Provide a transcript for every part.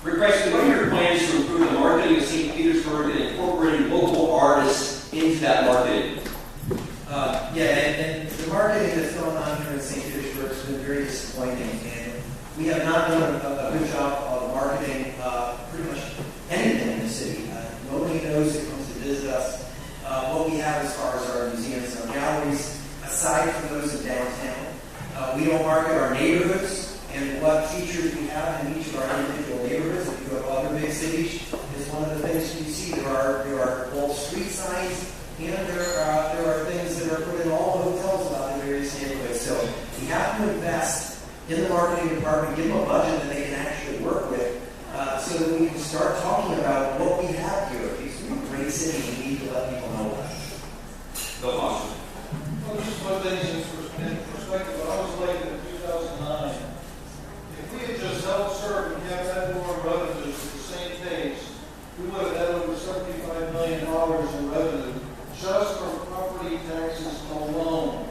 President, what are your plans to improve the marketing of St. Petersburg and incorporating local artists into that marketing? And the marketing that's going on here in St. Petersburg has been very disappointing, and we have not done a good job of marketing pretty much anything in the city. Nobody knows that comes to visit us what we have as far as our museums and our galleries, aside from those in downtown. We don't market our neighborhoods and what features we have in each of our individual neighborhoods. If you go to other big cities, is one of the things you see. There are both street signs, and there are things that are put in all the hotels about the various neighborhoods. So we have to invest in the marketing department, give them a budget that they can actually work with, so that we can start talking about what we have here. It's a great city, and we need to let people know about it. Bill Foster. Well, just put things in perspective. When I was elected in 2009, if we had just self-served and kept that more revenues at the same pace, we would have had over $75 million in revenue just from property taxes alone.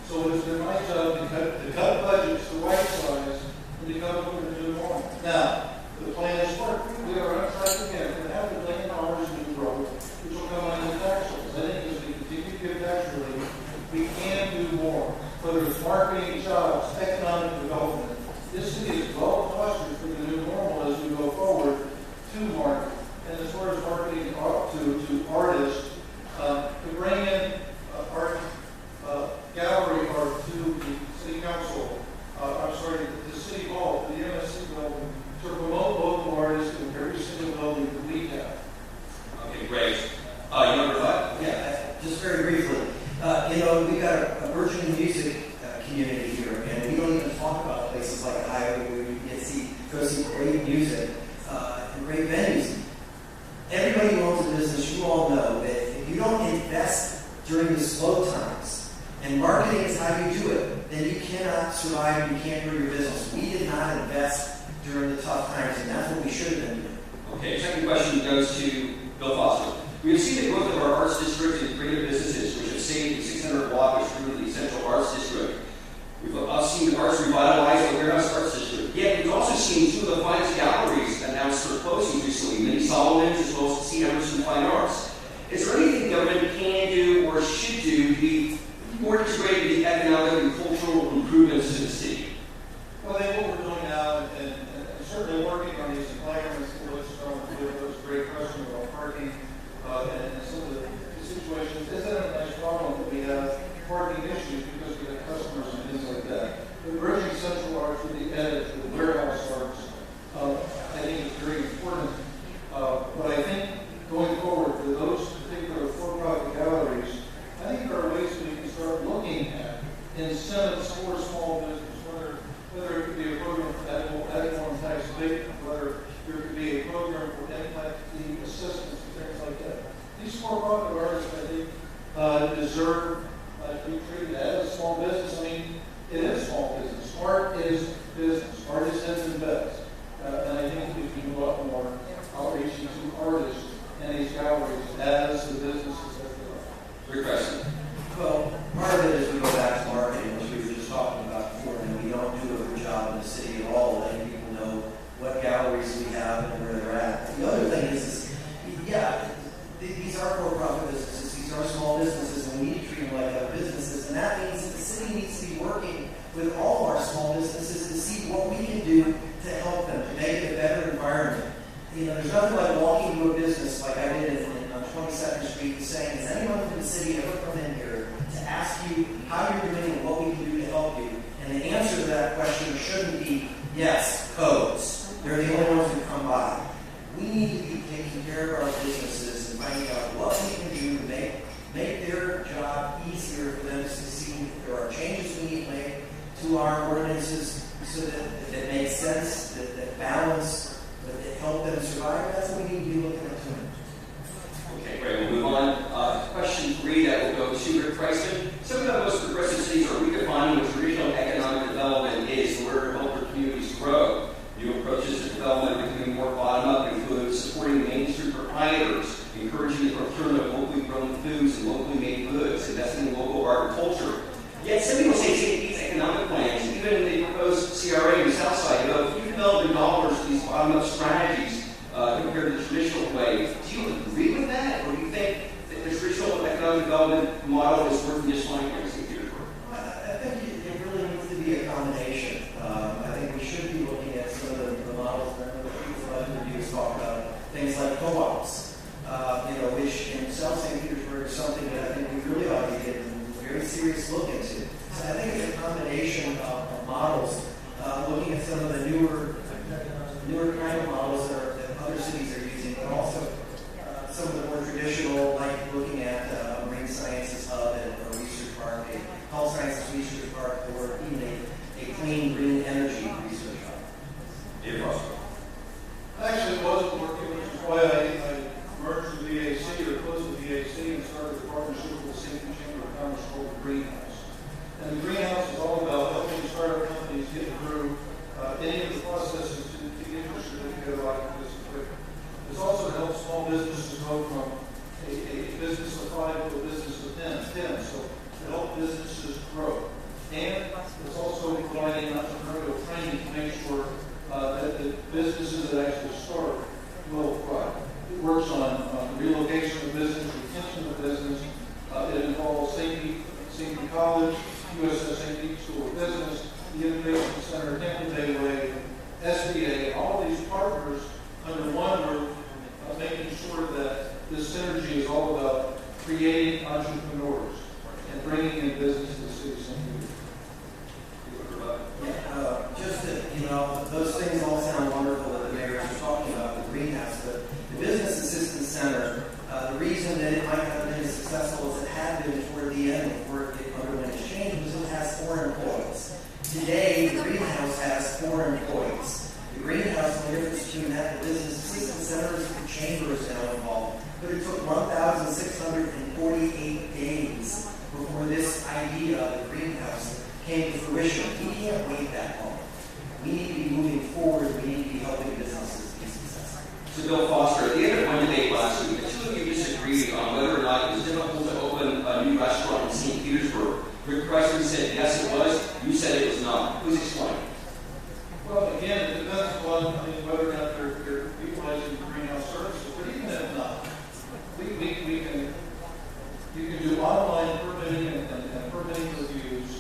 So it's been my job to cut budgets to right size and to come up with a new normal. Now, the plan is working. We are on track again. We're going to have $1 billion in growth, which will come out of the tax rolls. I think as we continue to give tax relief, we can do more. Whether it's marketing, jobs, economic development, this city is well postured for the new normal as we go forward to market. And as far as marketing to artists, to bring in art gallery art to the city council, the city hall, the MSC building, to promote local artists in every single building that we have. Okay, great. Number 5? Yeah, just very briefly. We've got a burgeoning music community here, and we don't even talk about places like Highway where you get go see great music and great venues. Everybody who owns a business, you all know that if you don't invest during the slow times, and marketing is how you do it, then you cannot survive, you can't grow your business. We did not invest during the tough times, and that's what we should have been doing. Okay, second question goes to Bill Foster. We have seen the growth of our arts district and creative businesses, which have saved the 600 block of through the Central Arts District. We've seen the arts revitalize the Warehouse Arts District. Yet we've also seen two of the finest galleries announce their closings recently, Minnie Solomon's as well as the C. Emerson Fine Arts. Is there anything the government can do or should do to be more integrated in the economic and cultural improvements to the city? Well, I think what we're doing now, and certainly working on these environments, that was a great question about parking and some of the situations. Isn't it a nice problem that we have parking issues because we have customers and things like that? But merging Central Arts with the edit, the Warehouse Arts, I think is very important. But I think going forward, for those particular for-profit galleries, I think there are ways that we can start looking at incentives for small business, whether it could be a program for edible tax abatement, whether there could be a program for employee assistance and things like that. These for-profit artists, I think, deserve to be treated as a small business. I mean, it is small business. Art is business. Art is ends and best. And I think we can do a lot more outreach to artists and these galleries as the businesses that they are. Great question. Well, part of it is we go back to marketing, which we were just talking about before, and we don't do a good job in the city at all letting people know what galleries we have and where they're at. The other thing is these are for-profit businesses, these are small businesses, and we need to treat them like other businesses, and that means that the city needs to be working with all our small businesses to see what we can do to help them, to make it a better environment. There's nothing like walking into a business like I did on 22nd Street and saying, has anyone from the city ever come in here to ask you how you're doing and what we can do to help you? And the answer to that question shouldn't be, yes, codes. They're the only ones who come by. We need to be taking care of our businesses and finding out what we can do to make their job easier for them to succeed. If there are changes we need to make to our ordinances so that make sense, that balance, that help them survive, that's what we need to be looking at doing. Okay, great. We'll move on. Question 3 that will go to Rick Preisman. Some of the most progressive cities are redefining what traditional economic development is in order to help their communities grow. New approaches to development are becoming more bottom-up, include supporting Main Street proprietors, encouraging the procurement of locally grown foods and locally made goods, investing in local art and culture. Yet some people say St. Pete's economic plans, even in the proposed CRA in the South Side, devote few development dollars to these bottom-up up strategies compared to the traditional way. Do you agree with that, or do you think that the traditional economic development model is working just fine here in St. Petersburg? I think it really needs to be a combination. I think we should be looking at some of the models that the people that reviews talk about, things like co-ops, which in South St. Petersburg is something that I think we really ought to get a very serious look into. So I think it's a combination of models, looking at some of the newer kind of models that other cities are using, but also some of the more traditional, like looking at a marine sciences hub and a research park, a health sciences research park, or even a clean green energy research hub. Actually, it wasn't working, which is why I merged the VAC or closed the VAC and started a partnership with the St. Chamber of Commerce called the Greenhouse. And the Greenhouse is all about helping startup companies get through any of the processes to get their certificate of occupancy quicker. This also helps small businesses go from a business of 5 to a business of 10, so to help businesses grow. And it's also providing entrepreneurial training to make sure that the businesses that actually start will thrive. It works on relocation of business, retention of business. It involves St. Pete College, USS St. Pete School of Business, the Innovation Center, Tampa Bay Way, SBA, all of these partners under one roof, making sure that this synergy is all about creating entrepreneurs and bringing in business to the city of St. Pete. Those things all sound wonderful that the mayor is talking about, the greenhouse, but the Business Assistance Center, the reason that it might not have been as successful as it had been toward the end before it underwent its change was it has 4 employees. Today, the greenhouse has 4 employees. The greenhouse, the difference between that, the Business Assistance Center is the chamber is now involved, but it took 1,648 days before this idea of the greenhouse came to fruition. We can't wait that long. We need to be moving forward. We need to be helping businesses be successful. So Bill Foster, at the end of one debate last week, the two of you disagreed on whether or not it was difficult to open a new restaurant in St. Petersburg. Rick Chrysler said yes it was, you said it was not. Please explain. Well, again, it depends on whether or not they're utilizing the greenhouse services, but even if not, you can do online permitting and permitting reviews.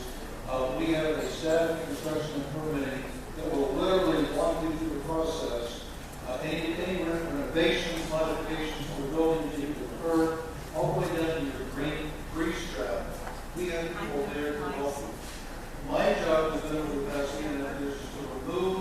We have a staff of construction and permitting that will literally walk you through the process. Any renovations, modifications to the building that you could occur, all the way down to your grease trap. We have people there to help you. My job has been over the past year and a half years to remove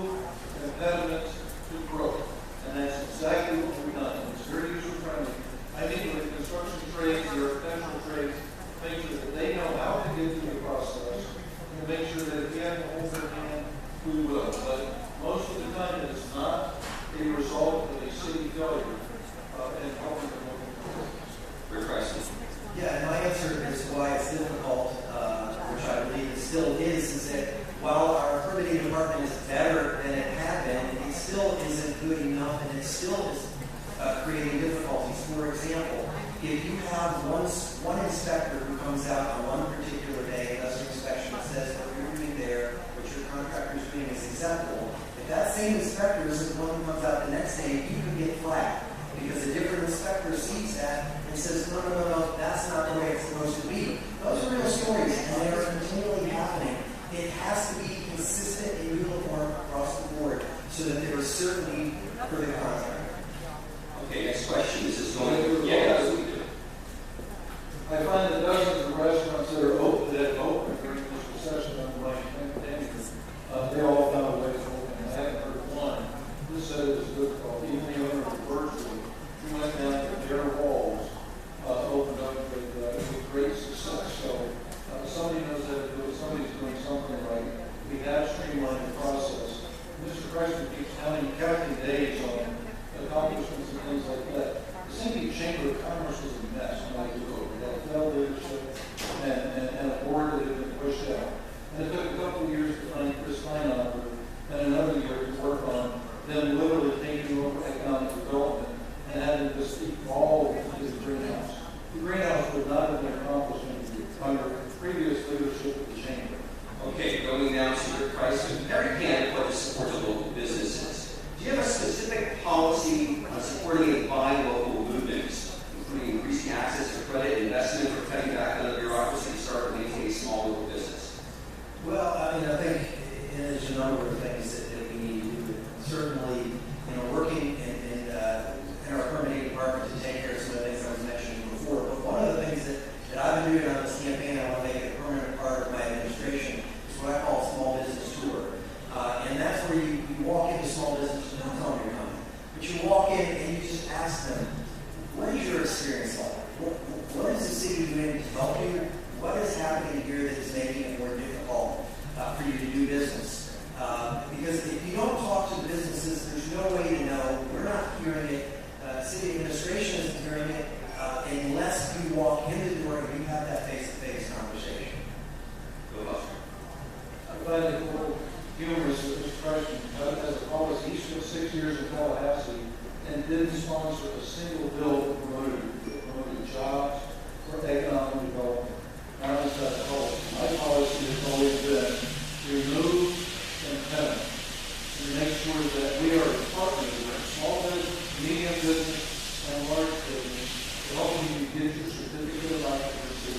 impediments to growth. And that's exactly what we've done. It's very user-friendly. I meet with the construction trades, the architectural trades, make sure that they know how to get through the process, and make sure that if we have to hold their hand, we will. But most of the time, it's not a result of a city failure in helping them move forward. Rick Chrysler. Yeah, and my answer as to why it's difficult, which I believe it still is that while our permitting department is better than it had been, it still isn't good enough, and it still is creating difficulties. For example, if you have one inspector who comes out on one particular day, does an inspection, and says what you're doing there, what your contractor is doing is acceptable, if that same inspector is the one who comes out the next day, you can get flagged. Because a different inspector sees that and says, no, that's not the way it's supposed to be. Those are real stories, and they are continually happening. It has to be consistent and uniform across the board so that there is certainty for the contractor. Okay, next question. This is going. Yeah, that's what we do. I find that dozens of restaurants that are open during this recession under my pandemic, they all found a way to open. I haven't heard of one who said it was difficult. Even the owner virtually, we went down to their walls, opened up with great success. So somebody knows how to do it. Somebody's doing something right. We have streamlined the process. Mr. Chrysler keeps counting days on accomplishments and things like that. The St. Chamber of Commerce was a mess when I took over. We had failed leadership and a board that had been pushed out. And it took a couple of years to find Chris Steinhofer and another year to work on them literally taking over economic development and having this evolve into the greenhouse. The greenhouse would not have been accomplished under previous leadership of the chamber. Okay, going down to your price. Every candidate wants to support the local businesses. Do you have a specific policy on supporting a buy local movement, including increasing access to credit, investment, or cutting back on the bureaucracy to start and maintain a small local business? Well, I mean, I think there's a number of things that we need to do. Certainly, working in our permitting department to take care of some of the things I was mentioning before. But one of the things that I've been doing on this campaign, I want to make it a permanent part of my administration, is what I call a small business tour. And that's where you walk into small business, you don't tell them you're coming, but you walk in and you just ask them, what is your experience like? What is the city doing to help you? What is happening here that is making it more difficult for you to do business? Because if you don't talk to the businesses, there's no way to know. We're not hearing it. City administration isn't hearing it unless you walk in the door and you have that face-to-face conversation. I find it a little humorous that this question, as a policy, he spent 6 years in Tallahassee and didn't sponsor a single bill that promoted jobs or economic development. Now it's that policy. My policy has always been remove impediment and make sure that we are partners with small business, medium business, and large business to help you get your certificate of occupancy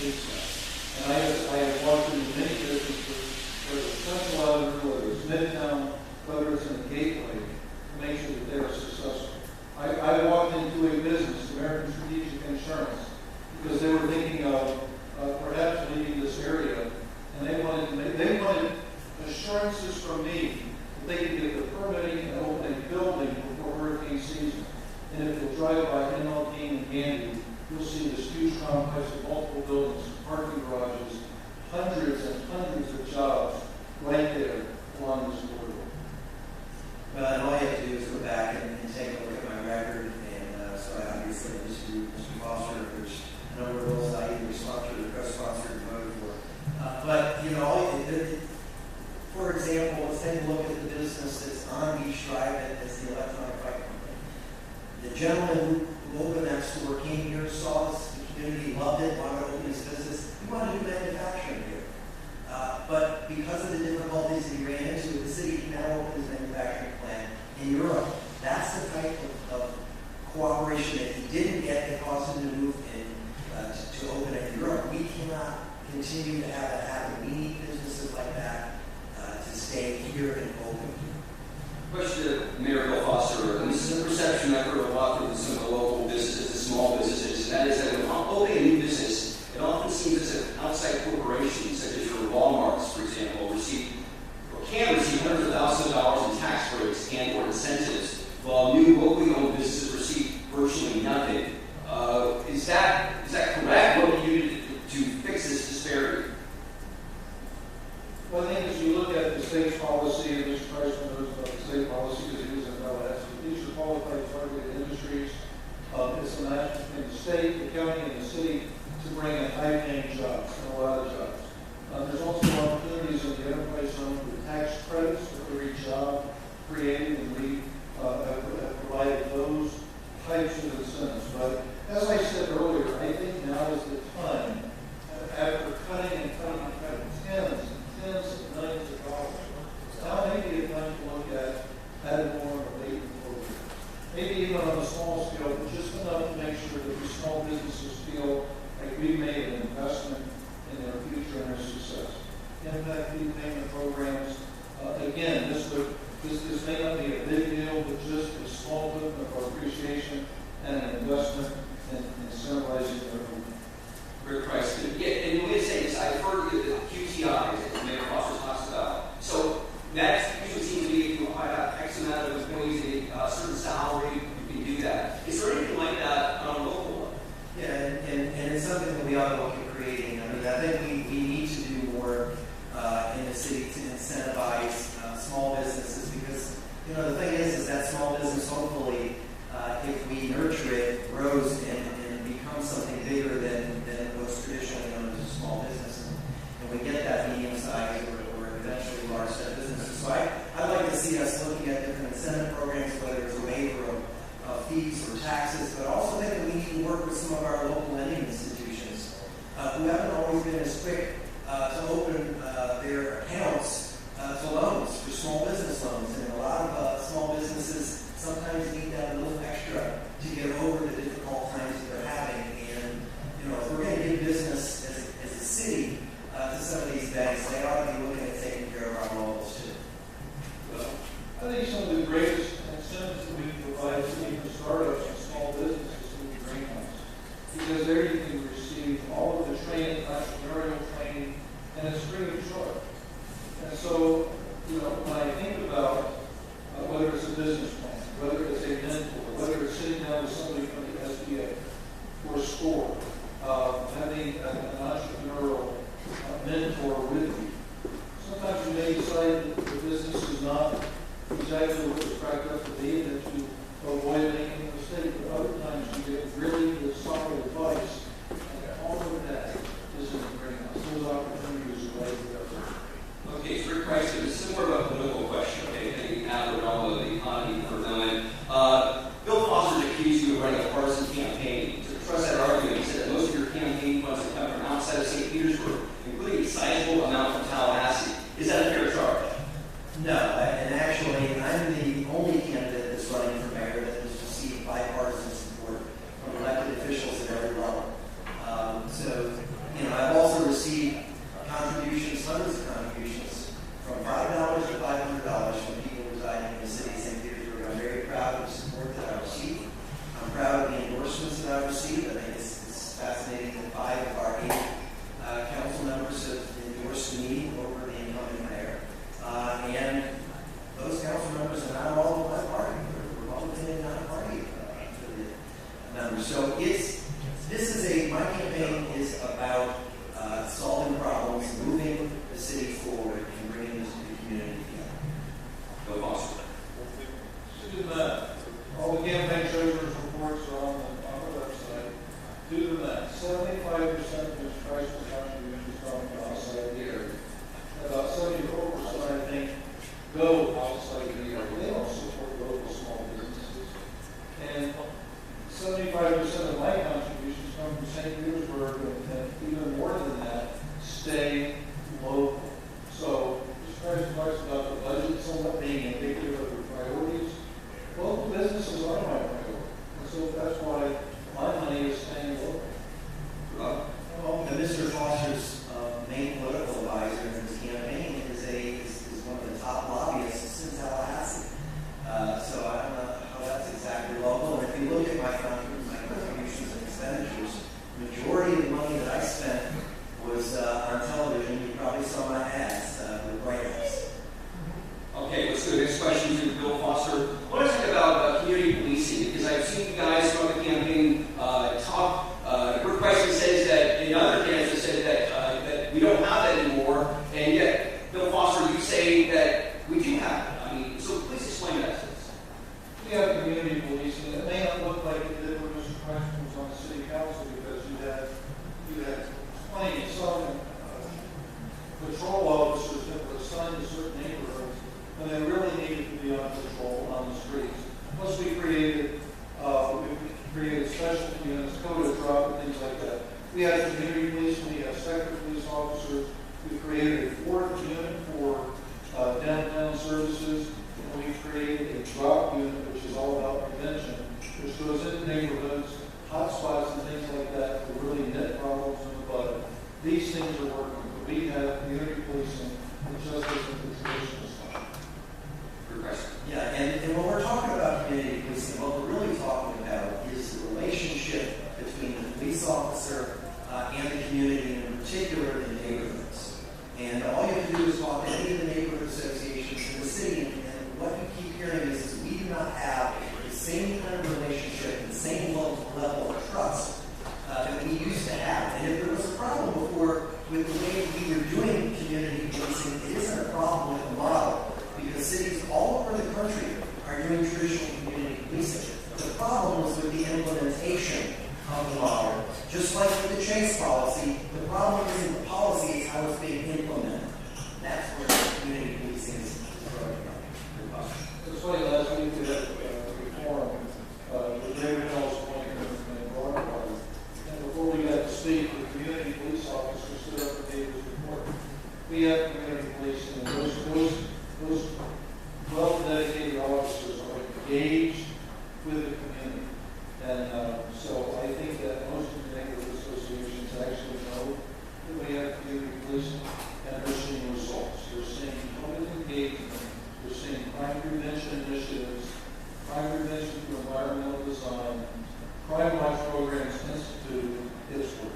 ASAP. And I have walked into many businesses, whether it's Central Avenue, whether it's Midtown, whether it's in the Gateway, to make sure that they are successful. I walked into a business, American Strategic Insurance, because they were thinking of perhaps leaving this area, and they wanted assurances from me that they could get the permitting and open a building before hurricane season. And if you'll drive by MLD and Gandy, you'll see this huge complex of multiple buildings, parking garages, hundreds and hundreds of jobs right there along this corridor. Well, and all you have to do is go back and take a look at my record, and so I obviously, Mr. Foster, there's a number of those I either sponsored or co-sponsored and voted for. But, for example, let's take a look at the business that's on Beach Drive, that's the electronic bike company. The gentleman who opened that store came here, saw this, the community loved it, wanted to open his business. He wanted to do manufacturing here. But because of the difficulties that he ran into, the city can now open his manufacturing plant in Europe. That's the type of cooperation that he didn't get that caused him to move in to open it in Europe. We cannot continue to have that happen. We need businesses like that to stay here and open. Question to Mayor Bill Foster, and this is a perception I've heard a lot from some of the local businesses, the small businesses, and that is that when opening a new business, it often seems as if outside corporations, such as your Walmarts, for example, can receive hundreds of thousands of dollars in tax breaks and or incentives, while new locally owned businesses receive virtually nothing. Is that correct? What do you do to fix this disparity? Well, I think as you look at the state's policy, and Mr. Price knows about the state policy because he was in Tallahassee, these are qualified targeted industries. It's a match between the state, the county, and the city to bring in high-paying jobs and a lot of jobs. There's also opportunities in the enterprise zone for tax credits for every job created, and we have provided those types of incentives. But as I said earlier, I think now is the time, after cutting and tens of millions of dollars, now maybe a time to look at adding more of a labor program. Maybe even on a small scale, but just enough to make sure that the small businesses feel like we made an investment in their future and their success. Impact fee payment programs. Again, this may not be a big deal, but just a small bit of our appreciation and an investment in incentivizing their own. Great price. Yeah, and the way to say this, I've heard the QTIs that Mayor Foster talks about. So that usually seems to be if you have X amount of employees at a certain salary, you can do that. Is there anything like that on a local level? Yeah, and it's something that we ought to look at creating. I mean, I think we need to do more in the city to incentivize small businesses because, the thing is that small business, hopefully, if we nurture it, grows and becomes something bigger than what's traditionally known as a small business. And we get that medium-sized or eventually large-set businesses. So I'd like to see us looking at different incentive programs, whether it's a waiver of fees or taxes, but I also think that we need to work with some of our local lending institutions who haven't always been as quick to open their accounts to loans, for small business loans. And a lot of small businesses sometimes with somebody from the SBA or SCORE, having an entrepreneurial mentor with you. Sometimes you may decide that the business is not exactly what it's cracked up to be, and that you avoid making a mistake. But other times you get really good solid advice, and all of that is in the greenhouse. Those opportunities are right there. Okay, so Rick Price, this is more of a political question, okay, thinking out of the realm of the economy for a moment. Bill Foster's accused you of running a partisan campaign. To trust that argument, he said that most of your campaign funds have come from outside of St. Petersburg, including a sizable amount from Tallahassee. Is that a fair charge? No, and actually, I'm the only candidate that's running for mayor that has received bipartisan support from elected officials at every level. So, I've also received contributions, hundreds of contributions, from $5 to $500 from people residing in the city of St. Petersburg. I'm very proud of the support that I received. I'm proud of the endorsements that I've received. I think it's fascinating that 5 of our 8 council members have endorsed me over the incumbent mayor. And those council members are not all of my party. They're Republican and not party members. So my campaign is about solving problems, moving the city forward, and bringing the community together. Bill Foster. Do the math. All the campaign treasurer's reports are on the website. Do the math. 75% of Mr. Price's contributions come from outside the area. About 74%, I think, go outside the area. They don't support local small businesses. And 75% of my contributions come from St. Petersburg, and even more than that, stay local. So, Mr. Price talks about the budget somewhat being indicative of your priorities. Local businesses are my priority. And so that's why my money is staying local. And Mr. Foster's main political advisor in his campaign is one of the top lobbyists in Tallahassee. So I don't know how that's exactly local. And if you look at my contributions and expenditures, the majority of the money that I spent was on television. You probably saw my ads with White House. Okay, let's go to the next question to Bill Foster. What is it about community policing? Because I've seen you guys throughout the campaign talk. Rick Price says that, in other candidates said that we don't have that anymore, and yet, Bill Foster, you say that we do have it. I mean, so please explain that to us. We have community policing. It may not look like it did when Mr. Price was on the city council, because you had plenty of some patrol officers that were assigned to certain neighborhoods when they really needed to be on patrol on the streets. Plus, we created special units, code of drop, and things like that. We have community policing, we have sector police officers. We created a 4th unit for downtown services, and we created a drop unit, which is all about prevention, which goes into neighborhoods, hotspots, and things like that to really nip problems in the bud. These things are working. We have community policing, and justice in the traditional style. Yeah, and when we're talking about community policing, what we're really talking about is the relationship between the police officer and the community, and in particular the neighborhoods. And all you have to do is talk to any of the neighborhood associations in the city, and what you keep hearing is we do not have the same kind of relationship and the same level of trust that we used to have. And if there was a problem before with the way we were doing community policing, it isn't a problem with the model, because cities all over the country are doing traditional community policing. The problem was with the implementation of the model. Just like with the Chase policy, the problem isn't the policy, it's how it's being implemented. That's where community policing is growing up. It's funny, last week we had a forum with David Hill's appointment and Broad Party. And before we got to speak, the community police officer stood up and gave his report. We have community policing, and those well-dedicated officers are engaged with the community. And so I think that most of the neighborhood associations actually know that we have community policing, and they're seeing results. They're seeing public engagement. They're seeing crime prevention initiatives, crime prevention through environmental design, crime watch programs instituted. It's work.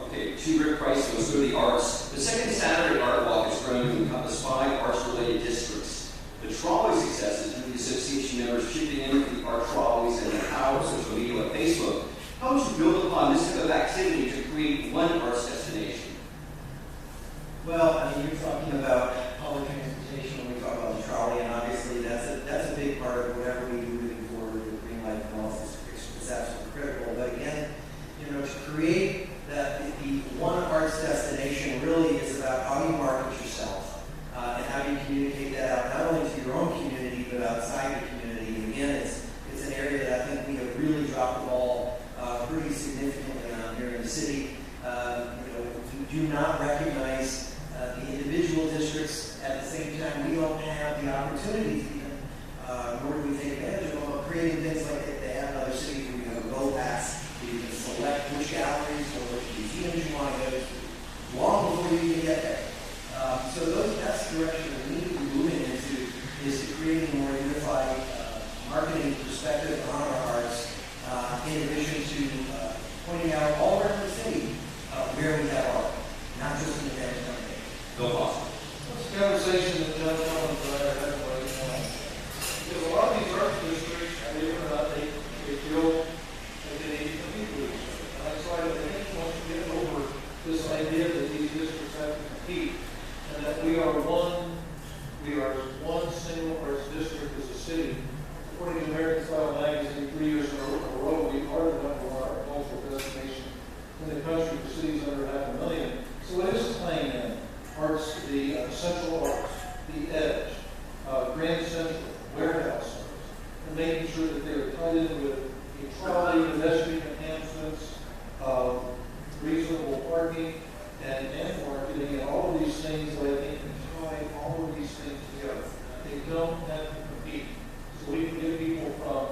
Okay, to Rick Price, let's go to the arts. The second Saturday Art Walk has grown to encompass 5 arts-related districts. The trolley success is due to the association members chipping in with our trolleys and the power of social media like Facebook. How would you build upon this type of activity to create one arts destination? Well, I mean, you're talking about public transportation when we talk about the trolley, and obviously that's a big part of whatever we do moving forward with green light analysis. It's absolutely critical. But again, you know, to create that the one arts destination really is about how you market yourself and how you communicate that out, not only to your own community but outside the community. And again, it's an area that I think we have really dropped the ball pretty significantly on here in the city. You know, we do not recognize the individual districts. At the same time, we don't have the opportunities even, nor do we take advantage of them, creating things like they have in other cities where you have a go pass, where you can select which galleries or which museums you want to go to long before you even get there. So that's the direction we need to be moving into, is to creating a more unified marketing perspective on our arts, in addition to pointing out all around the city where we have art, not just in the downtown area. Bill Foster. It's a conversation that John Collins and I are having right now. Because a lot of these art districts, believe it or not, they feel like they need to compete with each other. And that's why I think once we get over this idea that these districts have to compete, and that we are one single arts district as a city. According to American Style Magazine, 3 years in a row, we are the #1 cultural destination in the country for cities under 500,000. So it is playing in arts, the central arts, the edge, Grand Central, warehouse arts, and making sure that they are tied in with a trolley, pedestrian enhancements, reasonable parking, and marketing, and all of these things that I think can tie all of these things together. They don't have to compete. So we can get people from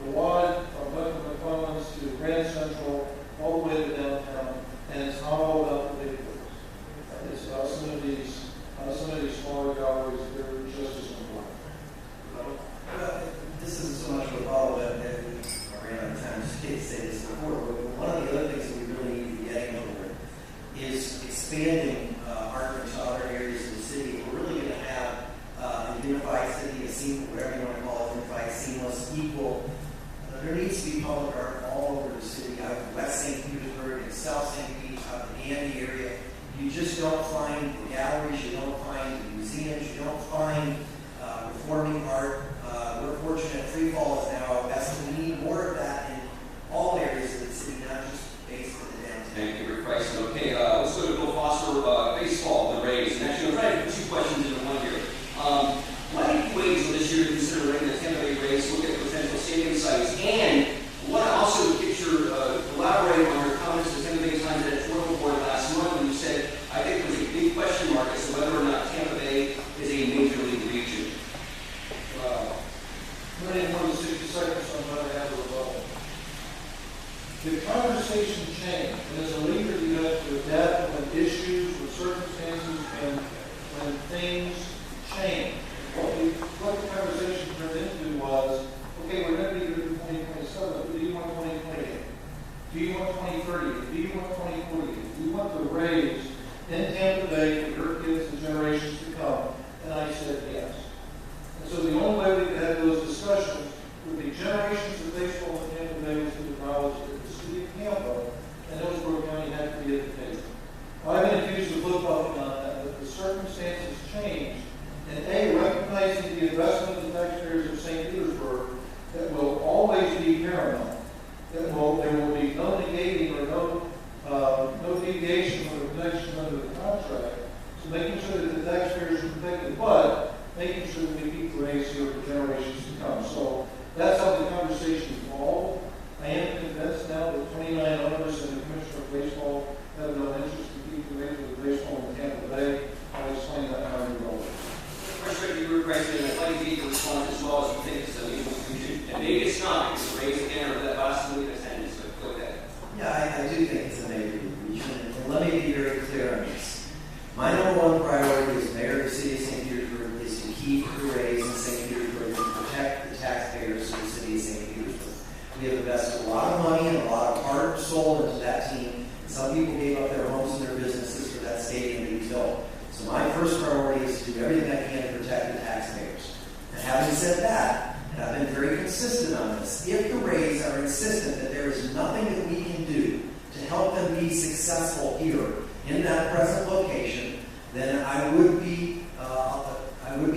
the WAD, from Buckingham McClellan's to Grand Central, all the way to downtown, and it's not all about the big buildings. It's about some of these smaller galleries that are just as important. Well, this isn't so much of a follow that we ran out of time to say this before, but one of the other things that we really need to be getting over is expanding art into other areas of the city. If we're really going to have a unified city, whatever you want to call it, unified, seamless, equal, there needs to be public art all over the city, out of West St. Petersburg and South St. Pete, out of the Andy area. You just don't find the galleries, you don't find the museums, you don't find performing art. We're fortunate Free Fall is now best. We need more of that in all areas of the city, not just based in the downtown. Thank you, Rick Price. Okay, let's go to Bill Foster, baseball, the Rays. And actually, I'm trying to put 2 questions into one here. What ways will this year consider running the Tampa Bay Rays, look at potential stadium sites, and what also picture, elaborate on your comments to Tampa Bay Times at Toronto Board last month when you said, I think there was a big question mark as to whether or not Tampa Bay is a major league region. I'm running more than 60 seconds, so I'm going to have a rebuttal. The conversation changed, and as a leader, you have to adapt when issues, when circumstances, and when things change. What the conversation turned into was, okay, we're going to be here in 2027, but do you want 2028? Do you want 2030? Do you want 2040? Do you want the Rays in Tampa Bay for your kids and generations to come? And I said yes. And so the only way we could have those discussions with the generations of baseball in Tampa Bay was to acknowledge that the city of Tampa and Hillsborough County had to be at the table. I've been accused of flip-flopping on that, but the circumstances changed. And recognizing the investment of the taxpayers of St. Petersburg that will always be paramount, that there will be no negating or no deviation from the protection under the contract. So making sure that the taxpayers are protected, but making sure that we keep the Rays here for generations to come. So that's how the conversation evolved. I am convinced now that 29 owners and the Commissioner of Baseball have no interest in keeping the Rays with baseball in Tampa Bay. I'll explain that how we roll. First, you were President, I'd like to get your response as well as you think it's a legal region. And maybe it's not, because the Rays again are that last league attendance, but go ahead. Yeah, I do think it's a major region, and let me be very clear on this. My #1 priority as mayor of the city of St. Petersburg is to keep the Rays in St. Petersburg and protect the taxpayers of the city of St. Petersburg. We have invested a lot of money and a lot of heart and soul into that team. Some people gave up their homes and their businesses for that stadium to be built. So my first priority is to do everything I can to protect the taxpayers. And having said that, and I've been very concerned insistent on this. If the Rays are insistent that there is nothing that we can do to help them be successful here in that present location, then I would be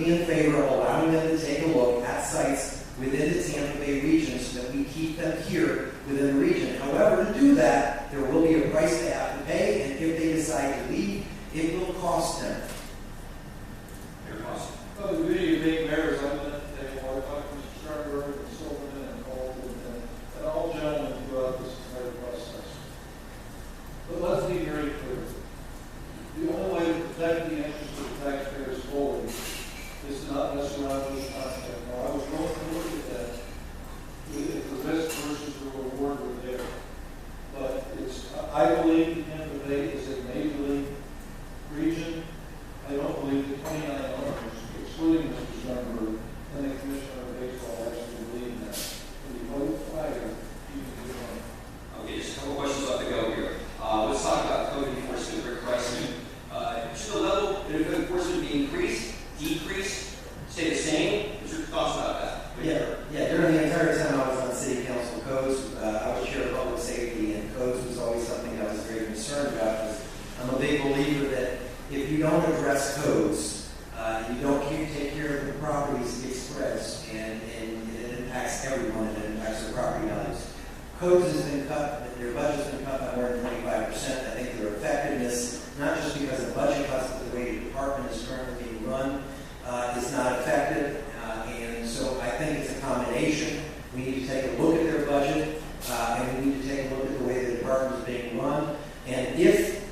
in favor of allowing them to take a look at sites within the Tampa Bay region so that we keep them here within the region. However, to do that, there will be a price they have to pay, and if they decide to leave, it will cost them. Well, the beauty of being mayor is I'm at the table. I talked to Mr. Sternberg and Silverman and Colton and all gentlemen throughout this entire process. But let's be very clear. The only way to protect the interests of the taxpayers fully is to not mess around with this concept. Now, I was going to look at that if the risk versus the reward were there. But I believe that Tampa Bay is a major league region. I don't believe the 29 owners, excluding Mr. Sternberg and the Commissioner of Baseball, actually believe that. When you vote fire, you can do it. Okay, just a couple questions left to go here. Let's talk about code enforcement, Rick Kreisman. Should the level of enforcement be increased, decreased, stay the same? What's your thoughts about that? Yeah. During the entire time I was on City Council codes, I was chair of public safety, and codes was always something I was very concerned about because I'm a big believer that if you don't address codes, you don't take care of the properties it spreads, and it impacts everyone, and it impacts their property values. Codes has been cut, their budget's been cut by more than 25%. I think their effectiveness, not just because of budget cuts, but the way the department is currently being run, is not effective. And so I think it's a combination. We need to take a look at their budget, and we need to take a look at the way the department is being run. And if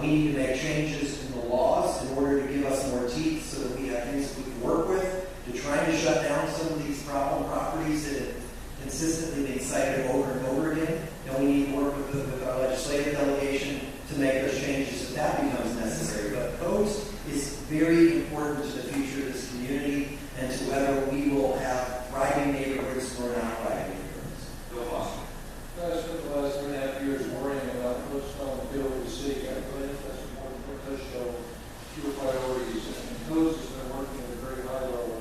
we need to make changes in the laws in order to give us more teeth so that we have things we can work with to try to shut down some of these problem properties that have consistently been cited over and over again, then we need to work with our legislative delegation to make those changes if that becomes necessary. But codes is very important to the future of this community and to whether we will have thriving neighborhoods or not thriving neighborhoods. Bill Foster. I spent the last 3.5 years worrying about what's on the bill of the city. I think that's important for us to show your priorities. And codes has been working at a very high level.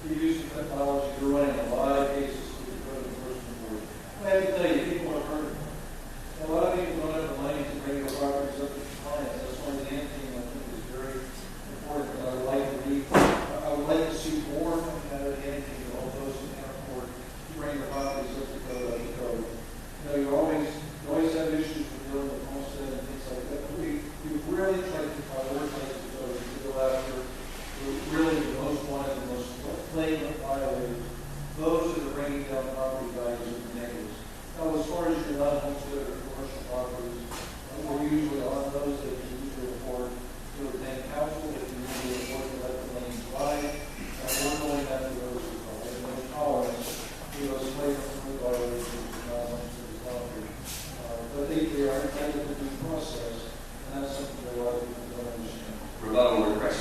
We're using technology. We're running a lot of cases with the code enforcement board. I have to tell you, people have heard of it. A lot of people don't have the money to bring their properties up to compliance. That's why the end team, I think, is very important. And I would like to see more coming out of the end team, all those who can't afford to bring their properties up to code. You know, you always have issues with dealing with homestead and things like that. But we really try to prioritize the code to go after really the most wanted, the most flagrant violators, those that are bringing down property values of the neighbors. Now, as far as your non-homestead or commercial properties, we're usually on those that can usually afford to obtain counsel, that can usually afford to let the lanes ride. And we're going after those as well. There's no tolerance for those flagrant violations of non-homestead property. But they are entitled to due process, and that's something that a lot of people don't understand. Rebuttal, Rick